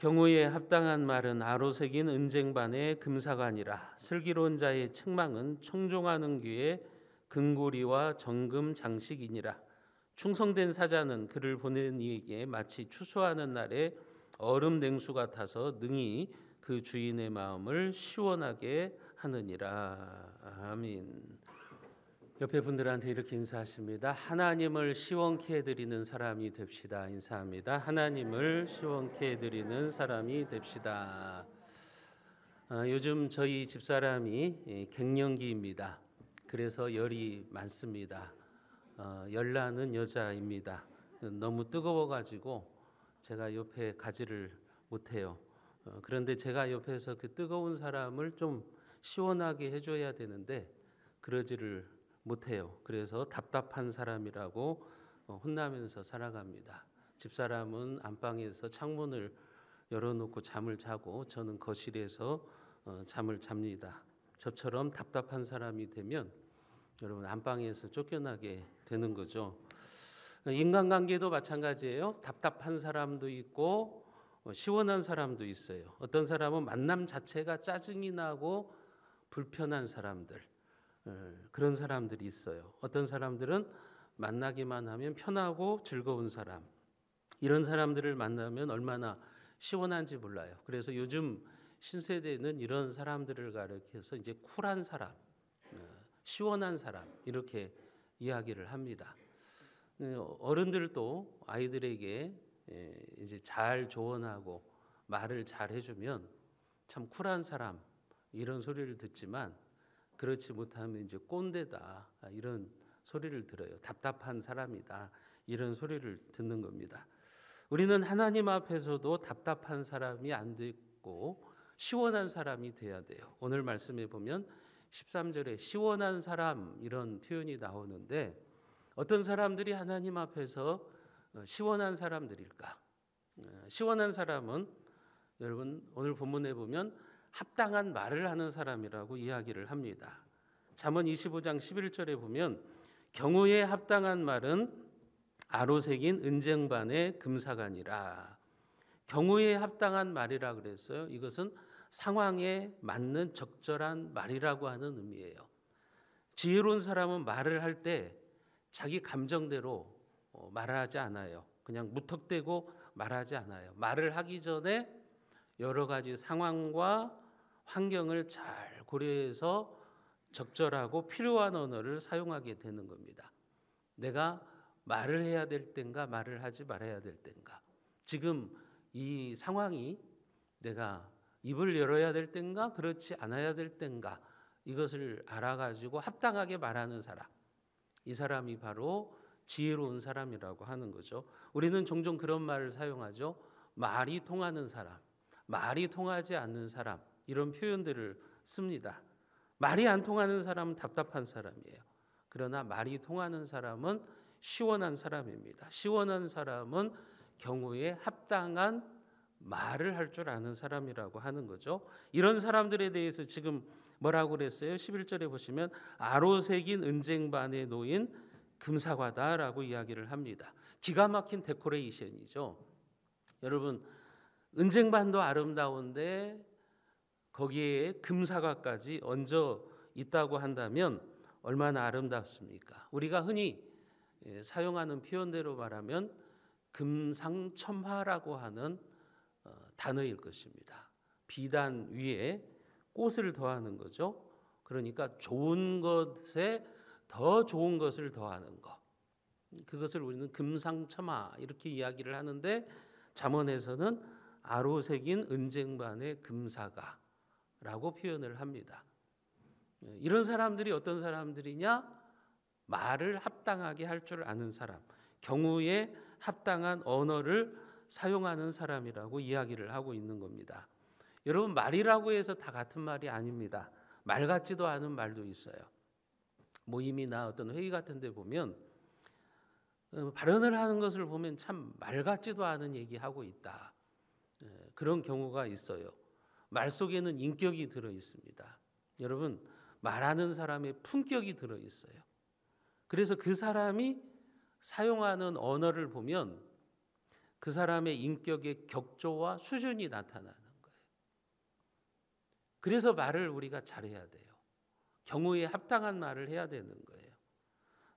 경우에 합당한 말은 아로새긴 은쟁반의 금사관이라. 슬기로운 자의 책망은 청종하는 귀에 금고리와 정금 장식이니라. 충성된 사자는 그를 보낸 이에게 마치 추수하는 날에 얼음 냉수 같아서 능히 그 주인의 마음을 시원하게 하느니라. 아멘. 옆에 분들한테 이렇게 인사하십니다. 하나님을 시원케 해드리는 사람이 됩시다. 인사합니다. 하나님을 시원케 해드리는 사람이 됩시다. 요즘 저희 집사람이 갱년기입니다. 그래서 열이 많습니다. 열나는 여자입니다. 너무 뜨거워가지고 제가 옆에 가지를 못해요. 그런데 제가 옆에서 그 뜨거운 사람을 좀 시원하게 해줘야 되는데 그러지를 못해요. 그래서 답답한 사람이라고 혼나면서 살아갑니다. 집사람은 안방에서 창문을 열어놓고 잠을 자고 저는 거실에서 잠을 잡니다. 저처럼 답답한 사람이 되면 여러분 안방에서 쫓겨나게 되는 거죠. 인간관계도 마찬가지예요. 답답한 사람도 있고 시원한 사람도 있어요. 어떤 사람은 만남 자체가 짜증이 나고 불편한 사람들, 그런 사람들이 있어요. 어떤 사람들은 만나기만 하면 편하고 즐거운 사람, 이런 사람들을 만나면 얼마나 시원한지 몰라요. 그래서 요즘 신세대는 이런 사람들을 가리켜서 이제 쿨한 사람, 시원한 사람 이렇게 이야기를 합니다. 어른들도 아이들에게 이제 잘 조언하고 말을 잘 해주면 참 쿨한 사람 이런 소리를 듣지만 그렇지 못하면 이제 꼰대다 이런 소리를 들어요. 답답한 사람이다 이런 소리를 듣는 겁니다. 우리는 하나님 앞에서도 답답한 사람이 안 되고 시원한 사람이 돼야 돼요. 오늘 말씀에 보면 13절에 시원한 사람 이런 표현이 나오는데 어떤 사람들이 하나님 앞에서 시원한 사람들일까? 시원한 사람은 여러분 오늘 본문에 보면 합당한 말을 하는 사람이라고 이야기를 합니다. 잠언 25장 11절에 보면 경우에 합당한 말은 아로새긴 은쟁반의 금사관이라. 경우에 합당한 말이라 그랬어요. 이것은 상황에 맞는 적절한 말이라고 하는 의미예요. 지혜로운 사람은 말을 할 때 자기 감정대로 말하지 않아요. 그냥 무턱대고 말하지 않아요. 말을 하기 전에 여러 가지 상황과 환경을 잘 고려해서 적절하고 필요한 언어를 사용하게 되는 겁니다. 내가 말을 해야 될 땐가 말을 하지 말아야 될 땐가, 지금 이 상황이 내가 입을 열어야 될 땐가 그렇지 않아야 될 땐가, 이것을 알아가지고 합당하게 말하는 사람, 이 사람이 바로 지혜로운 사람이라고 하는 거죠. 우리는 종종 그런 말을 사용하죠. 말이 통하는 사람, 말이 통하지 않는 사람, 이런 표현들을 씁니다. 말이 안 통하는 사람은 답답한 사람이에요. 그러나 말이 통하는 사람은 시원한 사람입니다. 시원한 사람은 경우에 합당한 말을 할 줄 아는 사람이라고 하는 거죠. 이런 사람들에 대해서 지금 뭐라고 그랬어요? 11절에 보시면 아로새긴 은쟁반에 놓인 금사과다라고 이야기를 합니다. 기가 막힌 데코레이션이죠. 여러분, 은쟁반도 아름다운데 거기에 금사과까지 얹어 있다고 한다면 얼마나 아름답습니까? 우리가 흔히 사용하는 표현대로 말하면 금상첨화라고 하는 단어일 것입니다. 비단 위에 꽃을 더하는 거죠. 그러니까 좋은 것에 더 좋은 것을 더하는 것, 그것을 우리는 금상첨화 이렇게 이야기를 하는데 잠언에서는 아로새긴 은쟁반의 금사가라고 표현을 합니다. 이런 사람들이 어떤 사람들이냐? 말을 합당하게 할 줄 아는 사람, 경우에 합당한 언어를 사용하는 사람이라고 이야기를 하고 있는 겁니다. 여러분, 말이라고 해서 다 같은 말이 아닙니다. 말 같지도 않은 말도 있어요. 모임이나 어떤 회의 같은 데 보면 발언을 하는 것을 보면 참 말 같지도 않은 얘기하고 있다, 그런 경우가 있어요. 말 속에는 인격이 들어 있습니다. 여러분, 말하는 사람의 품격이 들어 있어요. 그래서 그 사람이 사용하는 언어를 보면 그 사람의 인격의 격조와 수준이 나타나는 거예요. 그래서 말을 우리가 잘해야 돼요. 경우에 합당한 말을 해야 되는 거예요.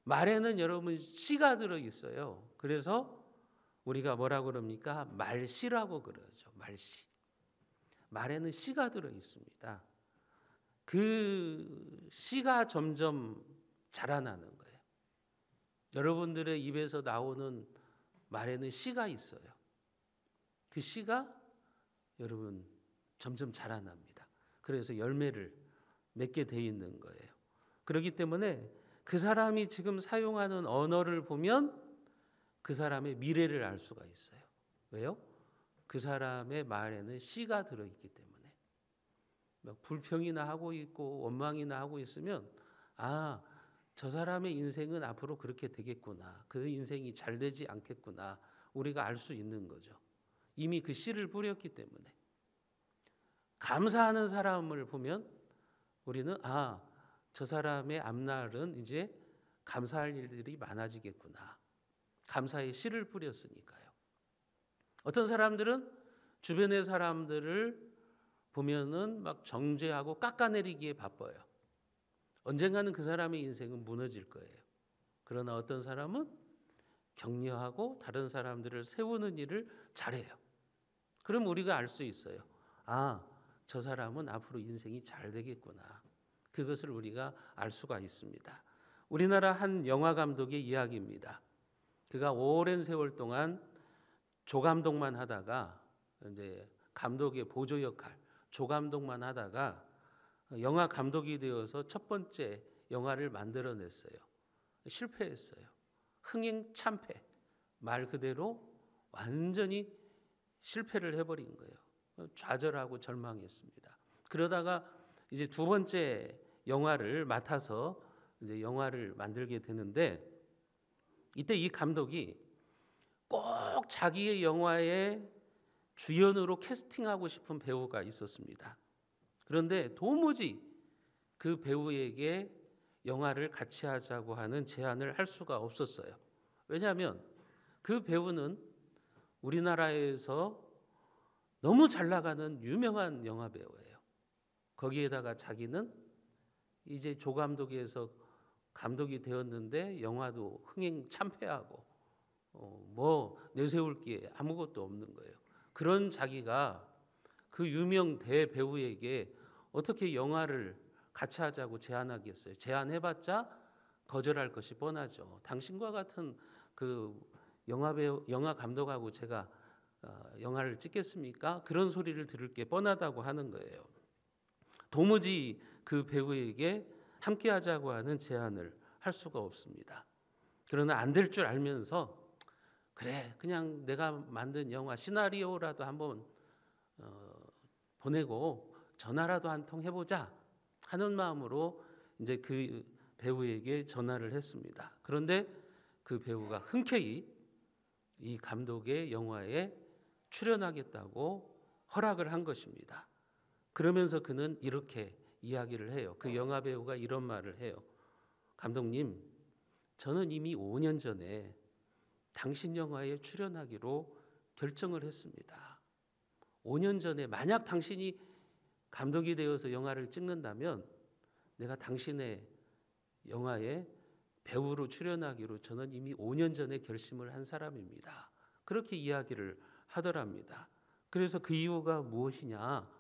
말에는 여러분 씨가 들어 있어요. 그래서 우리가 뭐라고 그럽니까? 말씨라고 그러죠. 말씨. 말에는 씨가 들어 있습니다. 그 씨가 점점 자라나는 거예요. 여러분들의 입에서 나오는 말에는 씨가 있어요. 그 씨가 여러분 점점 자라납니다. 그래서 열매를 맺게 돼 있는 거예요. 그렇기 때문에 그 사람이 지금 사용하는 언어를 보면 그 사람의 미래를 알 수가 있어요. 왜요? 그 사람의 말에는 씨가 들어있기 때문에. 막 불평이나 하고 있고 원망이나 하고 있으면 저 사람의 인생은 앞으로 그렇게 되겠구나. 그 인생이 잘 되지 않겠구나. 우리가 알 수 있는 거죠. 이미 그 씨를 뿌렸기 때문에. 감사하는 사람을 보면 우리는 저 사람의 앞날은 이제 감사할 일들이 많아지겠구나. 감사의 씨를 뿌렸으니까요. 어떤 사람들은 주변의 사람들을 보면은 막 정죄하고 깎아내리기에 바빠요. 언젠가는 그 사람의 인생은 무너질 거예요. 그러나 어떤 사람은 격려하고 다른 사람들을 세우는 일을 잘해요. 그럼 우리가 알 수 있어요. 저 사람은 앞으로 인생이 잘 되겠구나. 그것을 우리가 알 수가 있습니다. 우리나라 한 영화 감독의 이야기입니다. 그가 오랜 세월 동안 조감독만 하다가 이제 감독의 보조 역할, 조감독만 하다가 영화 감독이 되어서 첫 번째 영화를 만들어냈어요. 실패했어요. 흥행참패. 말 그대로 완전히 실패를 해버린 거예요. 좌절하고 절망했습니다. 그러다가 이제 두 번째 영화를 맡아서 이제 영화를 만들게 되는데 이때 이 감독이 꼭 자기의 영화에 주연으로 캐스팅하고 싶은 배우가 있었습니다. 그런데 도무지 그 배우에게 영화를 같이 하자고 하는 제안을 할 수가 없었어요. 왜냐하면 그 배우는 우리나라에서 너무 잘 나가는 유명한 영화 배우예요. 거기에다가 자기는 이제 조 감독에서 감독이 되었는데 영화도 흥행 참패하고 뭐 내세울 게 아무것도 없는 거예요. 그런 자기가 그 유명 대배우에게 어떻게 영화를 같이 하자고 제안하겠어요? 제안해봤자 거절할 것이 뻔하죠. 당신과 같은 그 영화 감독하고 제가 영화를 찍겠습니까? 그런 소리를 들을 게 뻔하다고 하는 거예요. 도무지 그 배우에게 함께 하자고 하는 제안을 할 수가 없습니다. 그러나 안 될 줄 알면서 그래 그냥 내가 만든 영화 시나리오라도 한번 보내고 전화라도 한 통 해보자 하는 마음으로 이제 그 배우에게 전화를 했습니다. 그런데 그 배우가 흔쾌히 이 감독의 영화에 출연하겠다고 허락을 한 것입니다. 그러면서 그는 이렇게 이야기를 해요. 그 영화 배우가 이런 말을 해요. 감독님, 저는 이미 5년 전에 당신 영화에 출연하기로 결정을 했습니다. 5년 전에 만약 당신이 감독이 되어서 영화를 찍는다면 내가 당신의 영화에 배우로 출연하기로 저는 이미 5년 전에 결심을 한 사람입니다. 그렇게 이야기를 하더랍니다. 그래서 그 이유가 무엇이냐,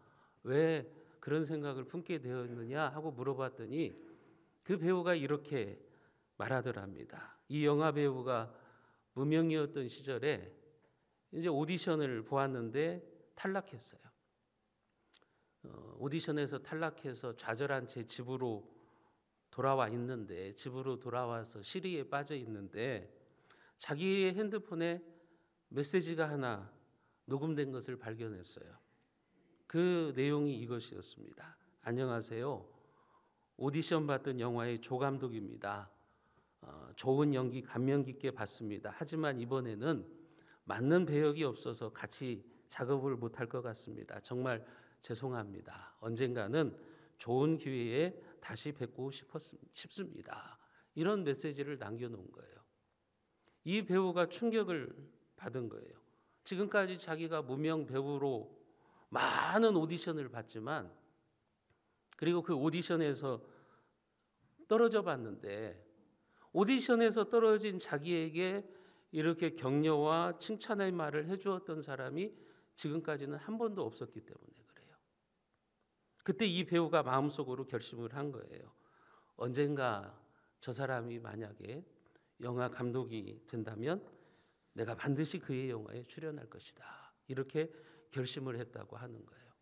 왜 그런 생각을 품게 되었느냐 하고 물어봤더니 그 배우가 이렇게 말하더랍니다. 이 영화 배우가 무명이었던 시절에 이제 오디션을 보았는데 탈락했어요. 오디션에서 탈락해서 좌절한 채 집으로 돌아와 있는데, 집으로 돌아와서 시리에 빠져 있는데 자기의 핸드폰에 메시지가 하나 녹음된 것을 발견했어요. 그 내용이 이것이었습니다. 안녕하세요. 오디션 봤던 영화의 조 감독입니다. 좋은 연기 감명 깊게 봤습니다. 하지만 이번에는 맞는 배역이 없어서 같이 작업을 못할 것 같습니다. 정말 죄송합니다. 언젠가는 좋은 기회에 다시 뵙고 싶습니다. 이런 메시지를 남겨놓은 거예요. 이 배우가 충격을 받은 거예요. 지금까지 자기가 무명 배우로 많은 오디션을 봤지만, 그리고 그 오디션에서 떨어져 봤는데, 오디션에서 떨어진 자기에게 이렇게 격려와 칭찬의 말을 해주었던 사람이 지금까지는 한 번도 없었기 때문에 그래요. 그때 이 배우가 마음속으로 결심을 한 거예요. 언젠가 저 사람이 만약에 영화 감독이 된다면 내가 반드시 그의 영화에 출연할 것이다. 이렇게 결심을 했다고 하는 거예요.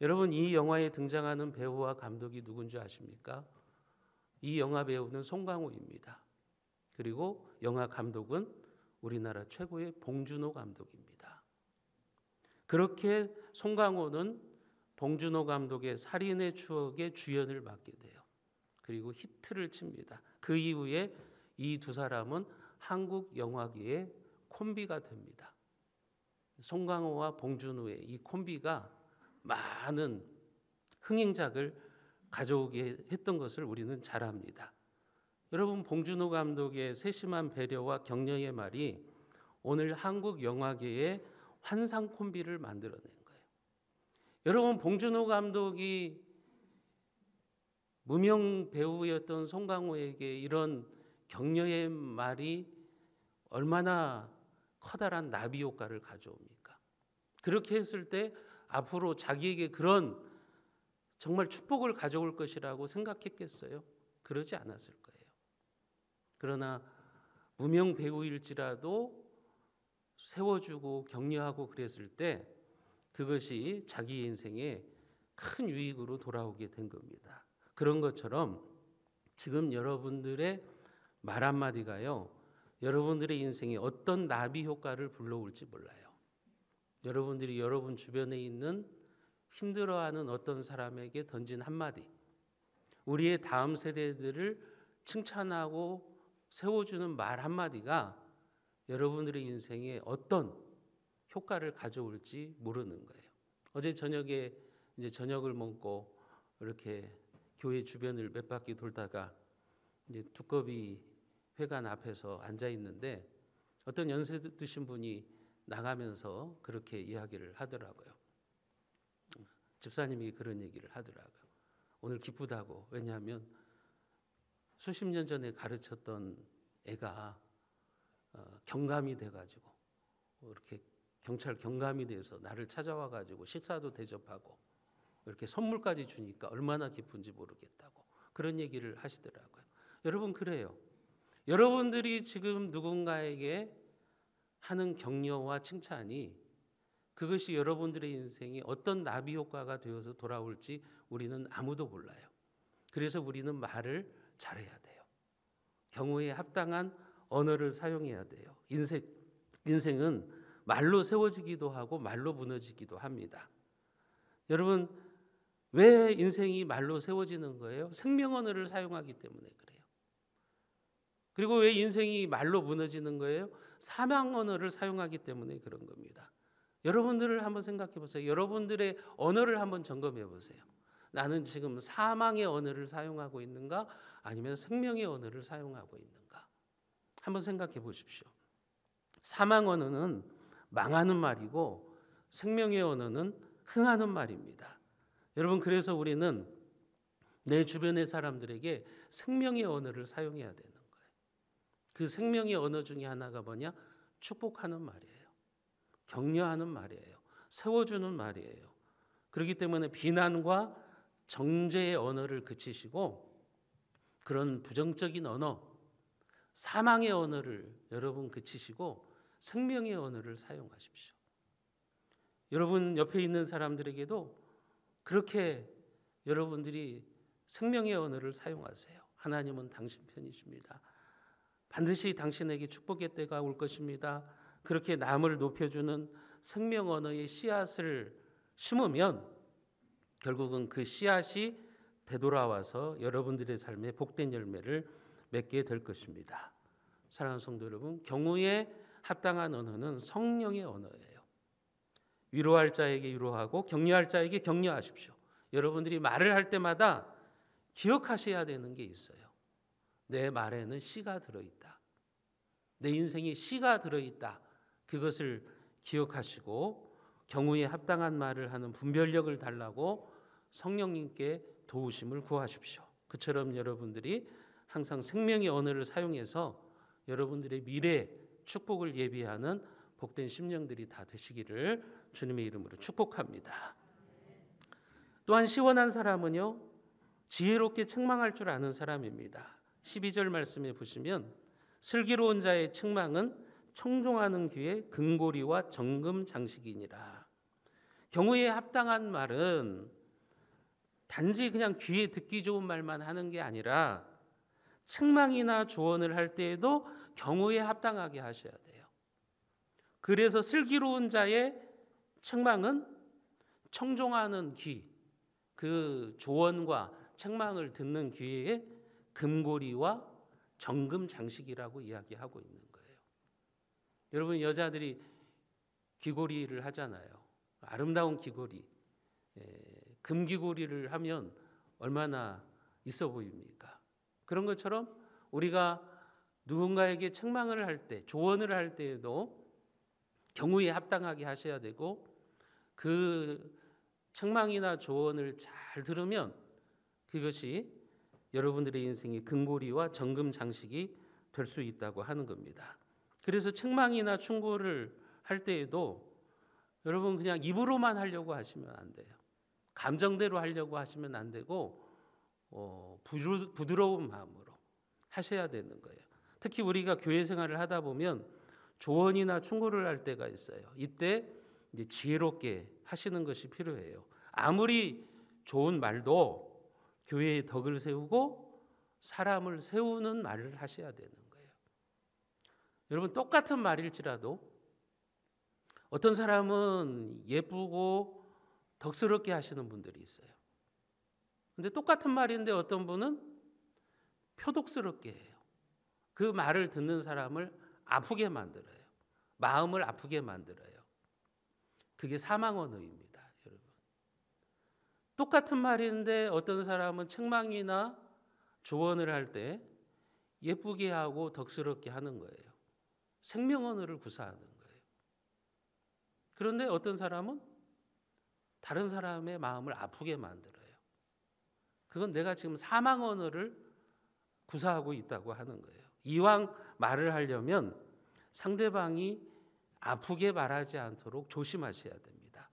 여러분, 이 영화에 등장하는 배우와 감독이 누군지 아십니까? 이 영화 배우는 송강호입니다. 그리고 영화 감독은 우리나라 최고의 봉준호 감독입니다. 그렇게 송강호는 봉준호 감독의 살인의 추억의 주연을 맡게 돼요. 그리고 히트를 칩니다. 그 이후에 이 두 사람은 한국 영화계의 콤비가 됩니다. 송강호와 봉준호의 이 콤비가 많은 흥행작을 가져오게 했던 것을 우리는 잘 압니다. 여러분, 봉준호 감독의 세심한 배려와 격려의 말이 오늘 한국 영화계의 환상 콤비를 만들어낸 거예요. 여러분, 봉준호 감독이 무명 배우였던 송강호에게 이런 격려의 말이 얼마나 커다란 나비 효과를 가져옵니까? 그렇게 했을 때 앞으로 자기에게 그런 정말 축복을 가져올 것이라고 생각했겠어요? 그러지 않았을 거예요. 그러나 무명 배우일지라도 세워주고 격려하고 그랬을 때 그것이 자기 인생에 큰 유익으로 돌아오게 된 겁니다. 그런 것처럼 지금 여러분들의 말 한마디가요, 여러분들의 인생에 어떤 나비 효과를 불러올지 몰라요. 여러분들이 여러분 주변에 있는 힘들어하는 어떤 사람에게 던진 한마디, 우리의 다음 세대들을 칭찬하고 세워주는 말 한마디가 여러분들의 인생에 어떤 효과를 가져올지 모르는 거예요. 어제 저녁에 이제 저녁을 먹고 이렇게 교회 주변을 몇 바퀴 돌다가 이제 두꺼비 회관 앞에서 앉아 있는데 어떤 연세 드신 분이 나가면서 그렇게 이야기를 하더라고요. 집사님이 그런 얘기를 하더라고요. 오늘 기쁘다고. 왜냐하면 수십 년 전에 가르쳤던 애가 경감이 돼가지고 이렇게 경찰 경감이 돼서 나를 찾아와가지고 식사도 대접하고 이렇게 선물까지 주니까 얼마나 기쁜지 모르겠다고 그런 얘기를 하시더라고요. 여러분, 그래요. 여러분들이 지금 누군가에게 하는 격려와 칭찬이 그것이 여러분들의 인생에 어떤 나비 효과가 되어서 돌아올지 우리는 아무도 몰라요. 그래서 우리는 말을 잘해야 돼요. 경우에 합당한 언어를 사용해야 돼요. 인생은 말로 세워지기도 하고 말로 무너지기도 합니다. 여러분, 왜 인생이 말로 세워지는 거예요? 생명 언어를 사용하기 때문에 그래요. 그리고 왜 인생이 말로 무너지는 거예요? 사망 언어를 사용하기 때문에 그런 겁니다. 여러분들을 한번 생각해 보세요. 여러분들의 언어를 한번 점검해 보세요. 나는 지금 사망의 언어를 사용하고 있는가? 아니면 생명의 언어를 사용하고 있는가? 한번 생각해 보십시오. 사망 언어는 망하는 말이고 생명의 언어는 흥하는 말입니다. 여러분, 그래서 우리는 내 주변의 사람들에게 생명의 언어를 사용해야 되는 거예요. 그 생명의 언어 중에 하나가 뭐냐? 축복하는 말이에요. 격려하는 말이에요. 세워주는 말이에요. 그렇기 때문에 비난과 정죄의 언어를 그치시고 그런 부정적인 언어, 사망의 언어를 여러분 그치시고 생명의 언어를 사용하십시오. 여러분 옆에 있는 사람들에게도 그렇게 여러분들이 생명의 언어를 사용하세요. 하나님은 당신 편이십니다. 반드시 당신에게 축복의 때가 올 것입니다. 그렇게 남을 높여주는 생명 언어의 씨앗을 심으면 결국은 그 씨앗이 되돌아와서 여러분들의 삶에 복된 열매를 맺게 될 것입니다. 사랑하는 성도 여러분, 경우에 합당한 언어는 성령의 언어예요. 위로할 자에게 위로하고 격려할 자에게 격려하십시오. 여러분들이 말을 할 때마다 기억하셔야 되는 게 있어요. 내 말에는 씨가 들어있다. 내 인생에 씨가 들어있다. 그것을 기억하시고 경우에 합당한 말을 하는 분별력을 달라고 성령님께 도우심을 구하십시오. 그처럼 여러분들이 항상 생명의 언어를 사용해서 여러분들의 미래 축복을 예비하는 복된 심령들이 다 되시기를 주님의 이름으로 축복합니다. 또한 시원한 사람은요, 지혜롭게 책망할 줄 아는 사람입니다. 12절 말씀에 보시면 슬기로운 자의 책망은 청종하는 귀에 금고리와 정금 장식이니라. 경우에 합당한 말은 단지 그냥 귀에 듣기 좋은 말만 하는 게 아니라 책망이나 조언을 할 때에도 경우에 합당하게 하셔야 돼요. 그래서 슬기로운 자의 책망은 청종하는 귀, 그 조언과 책망을 듣는 귀에 금고리와 정금 장식이라고 이야기하고 있는 거예요. 여러분, 여자들이 귀고리를 하잖아요. 아름다운 귀고리, 금귀고리를 하면 얼마나 있어 보입니까? 그런 것처럼 우리가 누군가에게 책망을 할 때, 조언을 할 때에도 경우에 합당하게 하셔야 되고, 그 책망이나 조언을 잘 들으면 그것이 여러분들의 인생의 금고리와 정금 장식이 될 수 있다고 하는 겁니다. 그래서 책망이나 충고를 할 때에도 여러분 그냥 입으로만 하려고 하시면 안 돼요. 감정대로 하려고 하시면 안 되고 부드러운 마음으로 하셔야 되는 거예요. 특히 우리가 교회 생활을 하다 보면 조언이나 충고를 할 때가 있어요. 이때 이제 지혜롭게 하시는 것이 필요해요. 아무리 좋은 말도 교회의 덕을 세우고 사람을 세우는 말을 하셔야 되는 거예요. 여러분, 똑같은 말일지라도 어떤 사람은 예쁘고 덕스럽게 하시는 분들이 있어요. 근데 똑같은 말인데 어떤 분은 표독스럽게 해요. 그 말을 듣는 사람을 아프게 만들어요. 마음을 아프게 만들어요. 그게 사망 언어입니다, 여러분. 똑같은 말인데 어떤 사람은 책망이나 조언을 할 때 예쁘게 하고 덕스럽게 하는 거예요. 생명 언어를 구사하는 거예요. 그런데 어떤 사람은 다른 사람의 마음을 아프게 만들어요. 그건 내가 지금 사망 언어를 구사하고 있다고 하는 거예요. 이왕 말을 하려면 상대방이 아프게 말하지 않도록 조심하셔야 됩니다.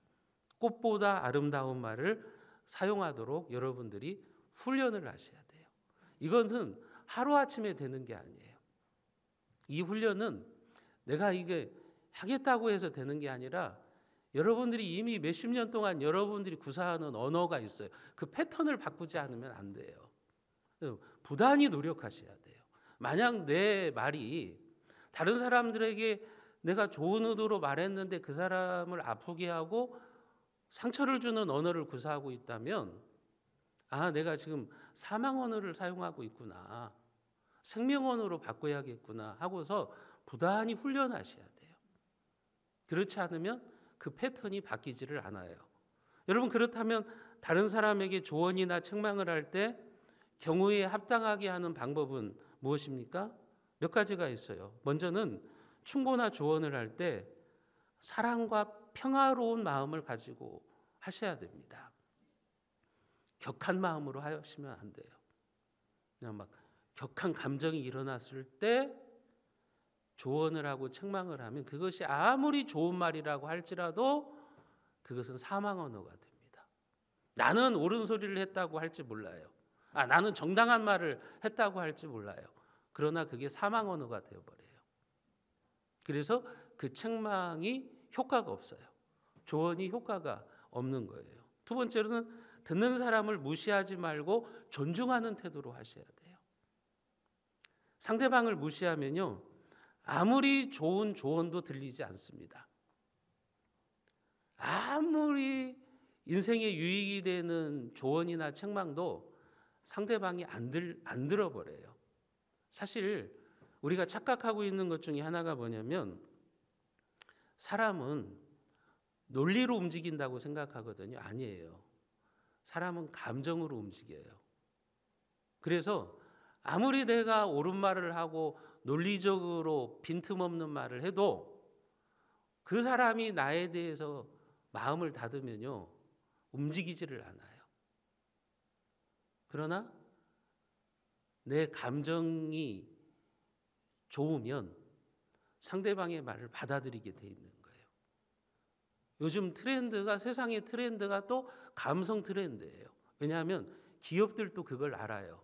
꽃보다 아름다운 말을 사용하도록 여러분들이 훈련을 하셔야 돼요. 이것은 하루아침에 되는 게 아니에요. 이 훈련은 내가 이게 하겠다고 해서 되는 게 아니라 여러분들이 이미 몇십 년 동안 여러분들이 구사하는 언어가 있어요. 그 패턴을 바꾸지 않으면 안 돼요. 부단히 노력하셔야 돼요. 만약 내 말이 다른 사람들에게 내가 좋은 의도로 말했는데 그 사람을 아프게 하고 상처를 주는 언어를 구사하고 있다면, 아, 내가 지금 사망 언어를 사용하고 있구나, 생명 언어로 바꿔야겠구나 하고서 부단히 훈련하셔야 돼요. 그렇지 않으면 그 패턴이 바뀌지를 않아요. 여러분, 그렇다면 다른 사람에게 조언이나 책망을 할 때 경우에 합당하게 하는 방법은 무엇입니까? 몇 가지가 있어요. 먼저는 충고나 조언을 할 때 사랑과 평화로운 마음을 가지고 하셔야 됩니다. 격한 마음으로 하시면 안 돼요. 그냥 막 격한 감정이 일어났을 때 조언을 하고 책망을 하면 그것이 아무리 좋은 말이라고 할지라도 그것은 사망 언어가 됩니다. 나는 옳은 소리를 했다고 할지 몰라요. 나는 정당한 말을 했다고 할지 몰라요. 그러나 그게 사망 언어가 되어버려요. 그래서 그 책망이 효과가 없어요. 조언이 효과가 없는 거예요. 두 번째로는 듣는 사람을 무시하지 말고 존중하는 태도로 하셔야 돼요. 상대방을 무시하면요, 아무리 좋은 조언도 들리지 않습니다. 아무리 인생에 유익이 되는 조언이나 책망도 상대방이 안 들어버려요. 사실 우리가 착각하고 있는 것 중에 하나가 뭐냐면 사람은 논리로 움직인다고 생각하거든요. 아니에요. 사람은 감정으로 움직여요. 그래서 아무리 내가 옳은 말을 하고 논리적으로 빈틈없는 말을 해도 그 사람이 나에 대해서 마음을 닫으면요, 움직이지를 않아요. 그러나 내 감정이 좋으면 상대방의 말을 받아들이게 돼 있는 거예요. 요즘 트렌드가, 세상의 트렌드가 또 감성 트렌드예요. 왜냐하면 기업들도 그걸 알아요.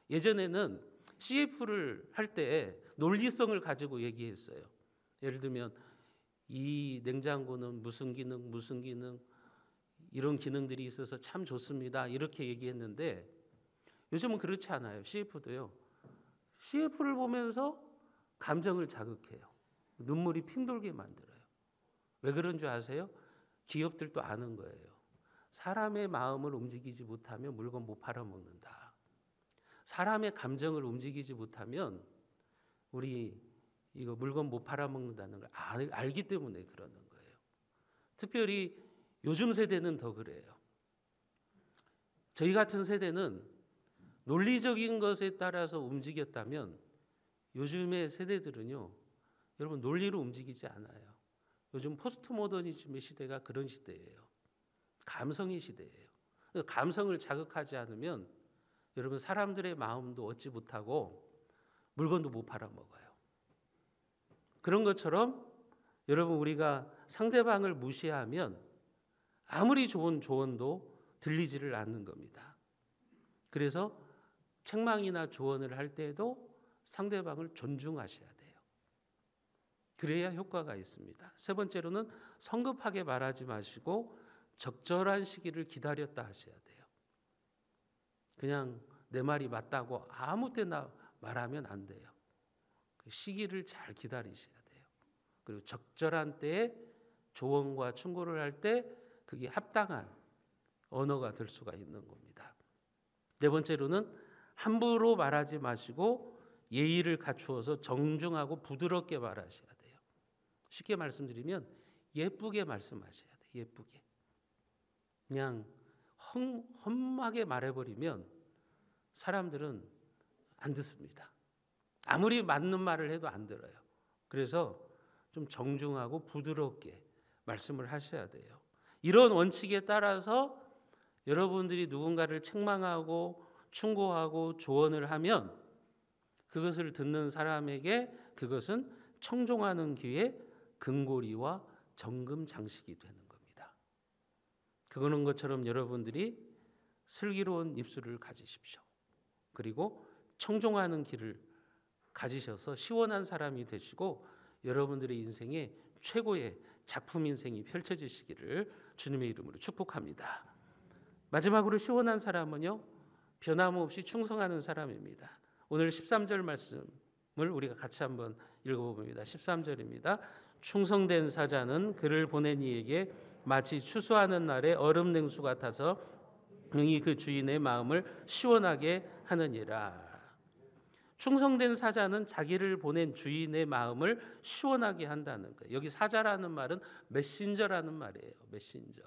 예전에는 CF를 할 때 논리성을 가지고 얘기했어요. 예를 들면 이 냉장고는 무슨 기능 이런 기능들이 있어서 참 좋습니다, 이렇게 얘기했는데 요즘은 그렇지 않아요. CF도요. CF를 보면서 감정을 자극해요. 눈물이 핑 돌게 만들어요. 왜 그런 줄 아세요? 기업들도 아는 거예요. 사람의 마음을 움직이지 못하면 물건 못 팔아먹는다. 사람의 감정을 움직이지 못하면 우리 이거 물건 못 팔아먹는다는 걸 알기 때문에 그러는 거예요. 특별히 요즘 세대는 더 그래요. 저희 같은 세대는 논리적인 것에 따라서 움직였다면 요즘의 세대들은요, 여러분 논리로 움직이지 않아요. 요즘 포스트 모더니즘의 시대가 그런 시대예요. 감성의 시대예요. 감성을 자극하지 않으면 여러분 사람들의 마음도 얻지 못하고 물건도 못 팔아먹어요. 그런 것처럼 여러분 우리가 상대방을 무시하면 아무리 좋은 조언도 들리지를 않는 겁니다. 그래서 책망이나 조언을 할 때에도 상대방을 존중하셔야 돼요. 그래야 효과가 있습니다. 세 번째로는 성급하게 말하지 마시고 적절한 시기를 기다렸다 하셔야 돼요. 그냥 내 말이 맞다고 아무 때나 말하면 안 돼요. 그 시기를 잘 기다리셔야 돼요. 그리고 적절한 때에 조언과 충고를 할 때 그게 합당한 언어가 될 수가 있는 겁니다. 네 번째로는 함부로 말하지 마시고 예의를 갖추어서 정중하고 부드럽게 말하셔야 돼요. 쉽게 말씀드리면 예쁘게 말씀하셔야 돼요. 예쁘게. 그냥 험하게 말해버리면 사람들은 안 듣습니다. 아무리 맞는 말을 해도 안 들어요. 그래서 좀 정중하고 부드럽게 말씀을 하셔야 돼요. 이런 원칙에 따라서 여러분들이 누군가를 책망하고 충고하고 조언을 하면 그것을 듣는 사람에게 그것은 청종하는 귀에 금고리와 정금 장식이 되는 겁니다. 그거는 것처럼 여러분들이 슬기로운 입술을 가지십시오. 그리고 청종하는 귀를 가지셔서 시원한 사람이 되시고 여러분들의 인생에 최고의 작품 인생이 펼쳐지시기를 주님의 이름으로 축복합니다. 마지막으로 시원한 사람은요, 변함없이 충성하는 사람입니다. 오늘 13절 말씀을 우리가 같이 한번 읽어봅니다. 13절입니다. 충성된 사자는 그를 보낸 이에게 마치 추수하는 날에 얼음 냉수 같아서 능히 그 주인의 마음을 시원하게 하느니라. 충성된 사자는 자기를 보낸 주인의 마음을 시원하게 한다는 거예요. 여기 사자라는 말은 메신저라는 말이에요. 메신저.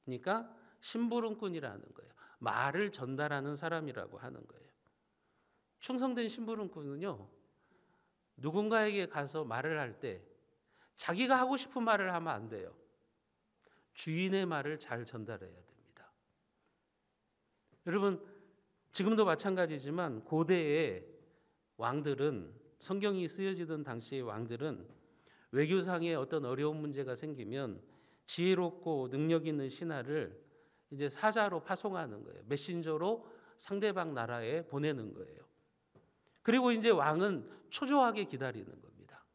그러니까 심부름꾼이라는 거예요. 말을 전달하는 사람이라고 하는 거예요. 충성된 심부름꾼은요, 누군가에게 가서 말을 할 때 자기가 하고 싶은 말을 하면 안 돼요. 주인의 말을 잘 전달해야 됩니다. 여러분, 지금도 마찬가지지만 고대의 왕들은, 성경이 쓰여지던 당시의 왕들은 외교상의 어떤 어려운 문제가 생기면 지혜롭고 능력 있는 신하를 이제 사자로 파송하는 거예요. 메신저로 상대방 나라에 보내는 거예요. 그리고 이제 왕은 초조하게 기다리는 겁니다.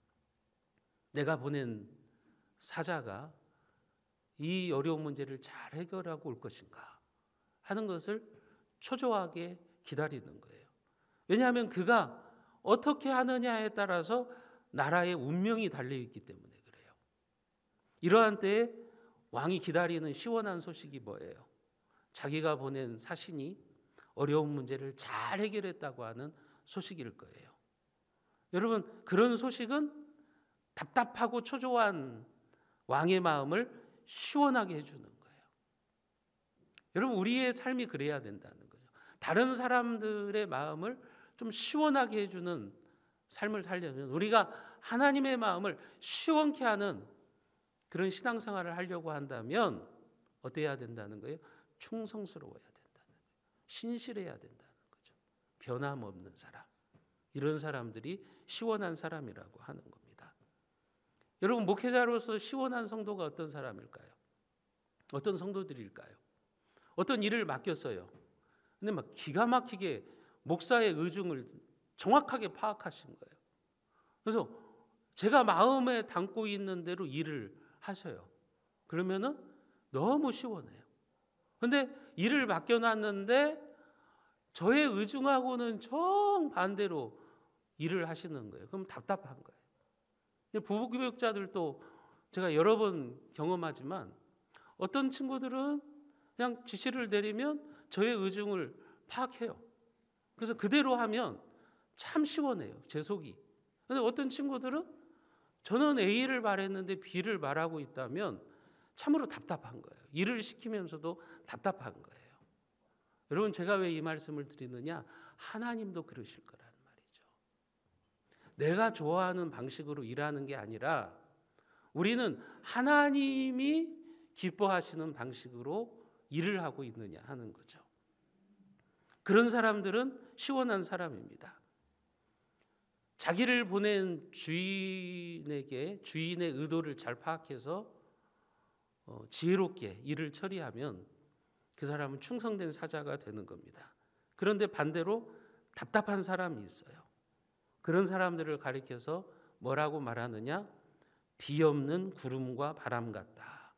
내가 보낸 사자가 이 어려운 문제를 잘 해결하고 올 것인가 하는 것을 초조하게 기다리는 거예요. 왜냐하면 그가 어떻게 하느냐에 따라서 나라의 운명이 달려있기 때문에 그래요. 이러한 때에 왕이 기다리는 시원한 소식이 뭐예요? 자기가 보낸 사신이 어려운 문제를 잘 해결했다고 하는 소식일 거예요. 여러분, 그런 소식은 답답하고 초조한 왕의 마음을 시원하게 해주는 거예요. 여러분, 우리의 삶이 그래야 된다는 거죠. 다른 사람들의 마음을 좀 시원하게 해주는 삶을 살려면 우리가 하나님의 마음을 시원케 하는 그런 신앙생활을 하려고 한다면 어때야 된다는 거예요? 충성스러워야 된다는 거예요. 신실해야 된다는 거죠. 변함없는 사람. 이런 사람들이 시원한 사람이라고 하는 겁니다. 여러분, 목회자로서 시원한 성도가 어떤 사람일까요? 어떤 성도들일까요? 어떤 일을 맡겼어요. 근데 막 기가 막히게 목사의 의중을 정확하게 파악하신 거예요. 그래서 제가 마음에 담고 있는 대로 일을 하셔요. 그러면은 너무 시원해요. 근데 일을 맡겨놨는데 저의 의중하고는 정반대로 일을 하시는 거예요. 그럼 답답한 거예요. 부부교육자들도 제가 여러 번 경험하지만 어떤 친구들은 그냥 지시를 내리면 저의 의중을 파악해요. 그래서 그대로 하면 참 시원해요. 제 속이. 근데 어떤 친구들은 저는 A를 말했는데 B를 말하고 있다면 참으로 답답한 거예요. 일을 시키면서도 답답한 거예요. 여러분, 제가 왜 이 말씀을 드리느냐? 하나님도 그러실 거라는 말이죠. 내가 좋아하는 방식으로 일하는 게 아니라 우리는 하나님이 기뻐하시는 방식으로 일을 하고 있느냐 하는 거죠. 그런 사람들은 시원한 사람입니다. 자기를 보낸 주인에게 주인의 의도를 잘 파악해서 지혜롭게 일을 처리하면 그 사람은 충성된 사자가 되는 겁니다. 그런데 반대로 답답한 사람이 있어요. 그런 사람들을 가리켜서 뭐라고 말하느냐? 비 없는 구름과 바람 같다.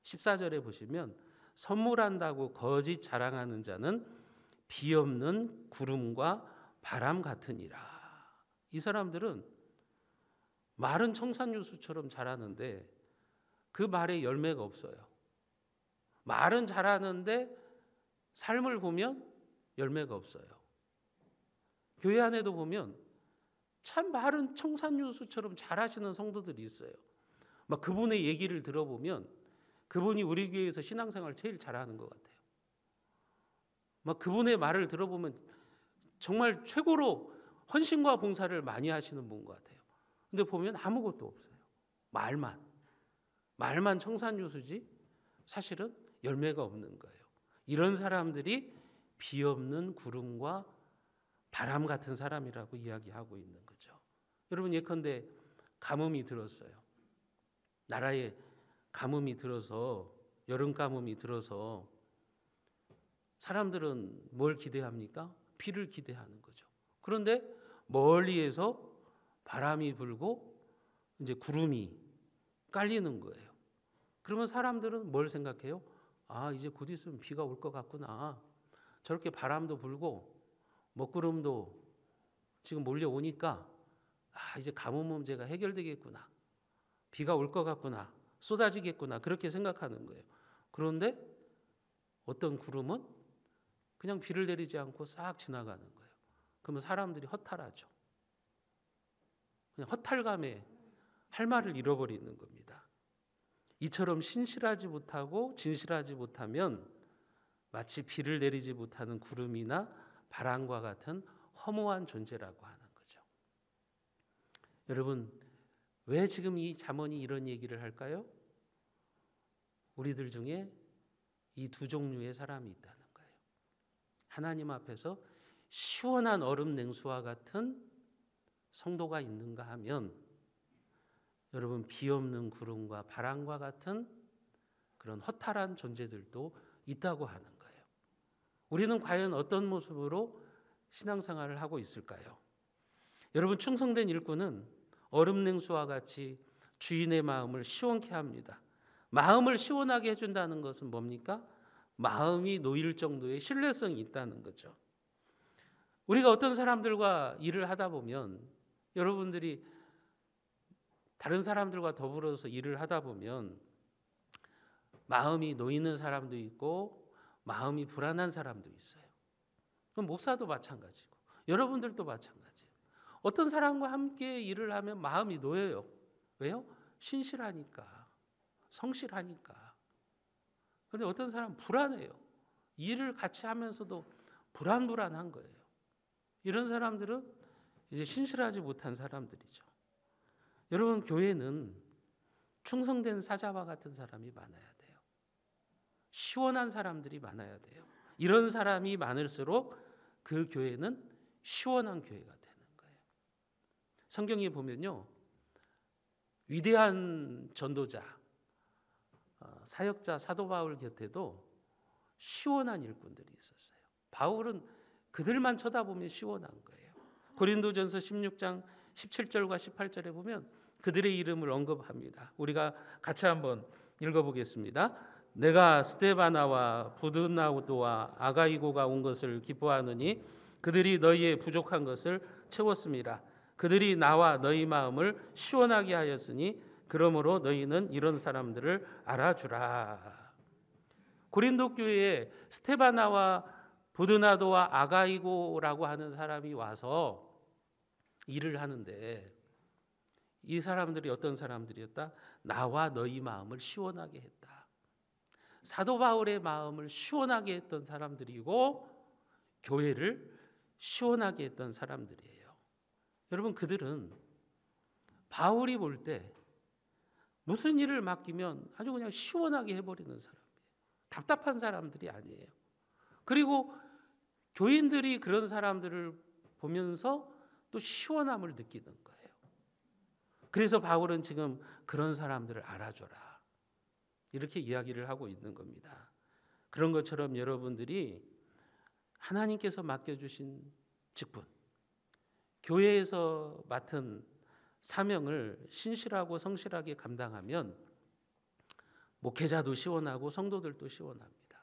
14절에 보시면 선물한다고 거짓 자랑하는 자는 비 없는 구름과 바람 같으니라. 이 사람들은 말은 청산유수처럼 잘하는데 그 말에 열매가 없어요. 말은 잘하는데 삶을 보면 열매가 없어요. 교회 안에도 보면 참 말은 청산유수처럼 잘하시는 성도들이 있어요. 막 그분의 얘기를 들어보면 그분이 우리 교회에서 신앙생활 제일 잘하는 것 같아요. 막 그분의 말을 들어보면 정말 최고로 헌신과 봉사를 많이 하시는 분 것 같아요. 근데 보면 아무것도 없어요. 말만 청산유수지 사실은 열매가 없는 거예요. 이런 사람들이 비 없는 구름과 바람 같은 사람이라고 이야기하고 있는 거죠. 여러분, 예컨대 가뭄이 들었어요. 나라에 가뭄이 들어서, 여름 가뭄이 들어서 사람들은 뭘 기대합니까? 비를 기대하는 거죠. 그런데 멀리에서 바람이 불고 이제 구름이 깔리는 거예요. 그러면 사람들은 뭘 생각해요? 아, 이제 곧 있으면 비가 올 것 같구나. 저렇게 바람도 불고 먹구름도 지금 몰려오니까 이제 가뭄 문제가 해결되겠구나. 비가 올 것 같구나. 쏟아지겠구나. 그렇게 생각하는 거예요. 그런데 어떤 구름은 그냥 비를 내리지 않고 싹 지나가는 거예요. 그러면 사람들이 허탈하죠. 그냥 허탈감에 할 말을 잃어버리는 겁니다. 이처럼 신실하지 못하고 진실하지 못하면 마치 비를 내리지 못하는 구름이나 바람과 같은 허무한 존재라고 하는 거죠. 여러분, 왜 지금 이 잠언이 이런 얘기를 할까요? 우리들 중에 이 두 종류의 사람이 있다는 거예요. 하나님 앞에서 시원한 얼음 냉수와 같은 성도가 있는가 하면 여러분, 비 없는 구름과 바람과 같은 그런 허탈한 존재들도 있다고 하는 거예요. 우리는 과연 어떤 모습으로 신앙생활을 하고 있을까요? 여러분, 충성된 일꾼은 얼음 냉수와 같이 주인의 마음을 시원케 합니다. 마음을 시원하게 해준다는 것은 뭡니까? 마음이 놓일 정도의 신뢰성이 있다는 거죠. 우리가 어떤 사람들과 일을 하다 보면, 여러분들이 다른 사람들과 더불어서 일을 하다 보면 마음이 놓이는 사람도 있고 마음이 불안한 사람도 있어요. 그럼 목사도 마찬가지고 여러분들도 마찬가지예요. 어떤 사람과 함께 일을 하면 마음이 놓여요. 왜요? 신실하니까, 성실하니까. 그런데 어떤 사람은 불안해요. 일을 같이 하면서도 불안한 거예요. 이런 사람들은 이제 신실하지 못한 사람들이죠. 여러분, 교회는 충성된 사자와 같은 사람이 많아야 돼요. 시원한 사람들이 많아야 돼요. 이런 사람이 많을수록 그 교회는 시원한 교회가 되는 거예요. 성경에 보면요, 위대한 전도자, 사역자 사도 바울 곁에도 시원한 일꾼들이 있었어요. 바울은 그들만 쳐다보면 시원한 거예요. 고린도전서 16장 17절과 18절에 보면 그들의 이름을 언급합니다. 우리가 같이 한번 읽어보겠습니다. 내가 스데바나와 부드나도와 아가이고가 온 것을 기뻐하느니 그들이 너희의 부족한 것을 채웠음이라. 그들이 나와 너희 마음을 시원하게 하였으니 그러므로 너희는 이런 사람들을 알아주라. 고린도 교회에 스데바나와 부드나도와 아가이고라고 하는 사람이 와서 일을 하는데, 이 사람들이 어떤 사람들이었다? 나와 너희 마음을 시원하게 했다. 사도 바울의 마음을 시원하게 했던 사람들이고 교회를 시원하게 했던 사람들이에요. 여러분, 그들은 바울이 볼 때 무슨 일을 맡기면 아주 그냥 시원하게 해버리는 사람이에요. 답답한 사람들이 아니에요. 그리고 교인들이 그런 사람들을 보면서 또 시원함을 느끼는 거예요. 그래서 바울은 지금 그런 사람들을 알아줘라, 이렇게 이야기를 하고 있는 겁니다. 그런 것처럼 여러분들이 하나님께서 맡겨주신 직분, 교회에서 맡은 사명을 신실하고 성실하게 감당하면 목회자도 시원하고 성도들도 시원합니다.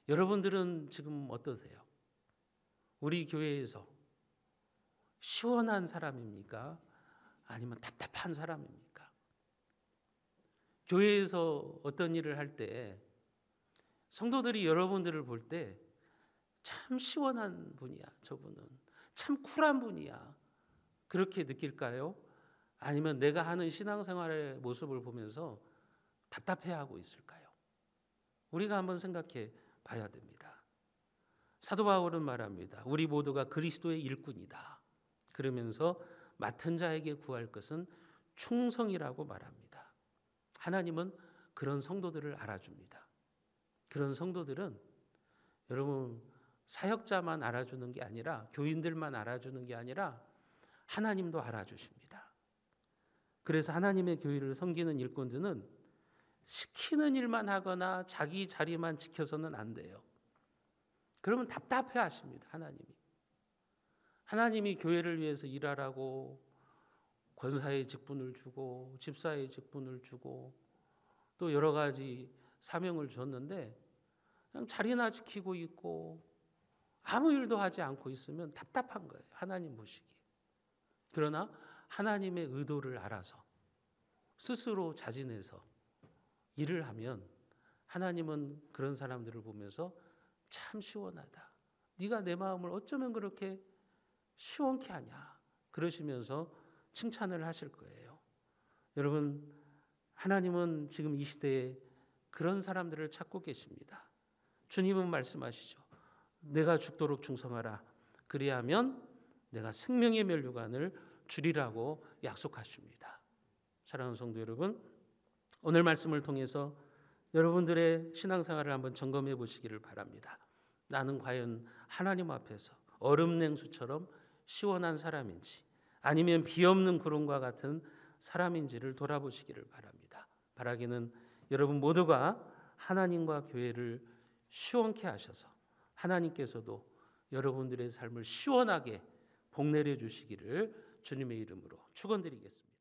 여러분들은 지금 어떠세요? 우리 교회에서 시원한 사람입니까? 아니면 답답한 사람입니까? 교회에서 어떤 일을 할 때 성도들이 여러분들을 볼 때 참 시원한 분이야, 저분은 참 쿨한 분이야, 그렇게 느낄까요? 아니면 내가 하는 신앙생활의 모습을 보면서 답답해하고 있을까요? 우리가 한번 생각해 봐야 됩니다. 사도 바울은 말합니다. 우리 모두가 그리스도의 일꾼이다. 그러면서 맡은 자에게 구할 것은 충성이라고 말합니다. 하나님은 그런 성도들을 알아줍니다. 그런 성도들은 여러분, 사역자만 알아주는 게 아니라, 교인들만 알아주는 게 아니라 하나님도 알아주십니다. 그래서 하나님의 교회를 섬기는 일꾼들은 시키는 일만 하거나 자기 자리만 지켜서는 안 돼요. 그러면 답답해 하십니다. 하나님이 교회를 위해서 일하라고 권사의 직분을 주고 집사의 직분을 주고 또 여러 가지 사명을 줬는데 그냥 자리나 지키고 있고 아무 일도 하지 않고 있으면 답답한 거예요. 하나님 보시기. 그러나 하나님의 의도를 알아서 스스로 자진해서 일을 하면 하나님은 그런 사람들을 보면서 참 시원하다, 네가 내 마음을 어쩌면 그렇게 시원케 하냐, 그러시면서 칭찬을 하실 거예요. 여러분, 하나님은 지금 이 시대에 그런 사람들을 찾고 계십니다. 주님은 말씀하시죠. 내가 죽도록 충성하라. 그리하면 내가 생명의 면류관을 주리라고 약속하십니다. 사랑하는 성도 여러분, 오늘 말씀을 통해서 여러분들의 신앙생활을 한번 점검해 보시기를 바랍니다. 나는 과연 하나님 앞에서 얼음 냉수처럼 시원한 사람인지 아니면 비없는 구름과 같은 사람인지를 돌아보시기를 바랍니다. 바라기는 여러분 모두가 하나님과 교회를 시원케 하셔서 하나님께서도 여러분들의 삶을 시원하게 복내려 주시기를 주님의 이름으로 축원드리겠습니다.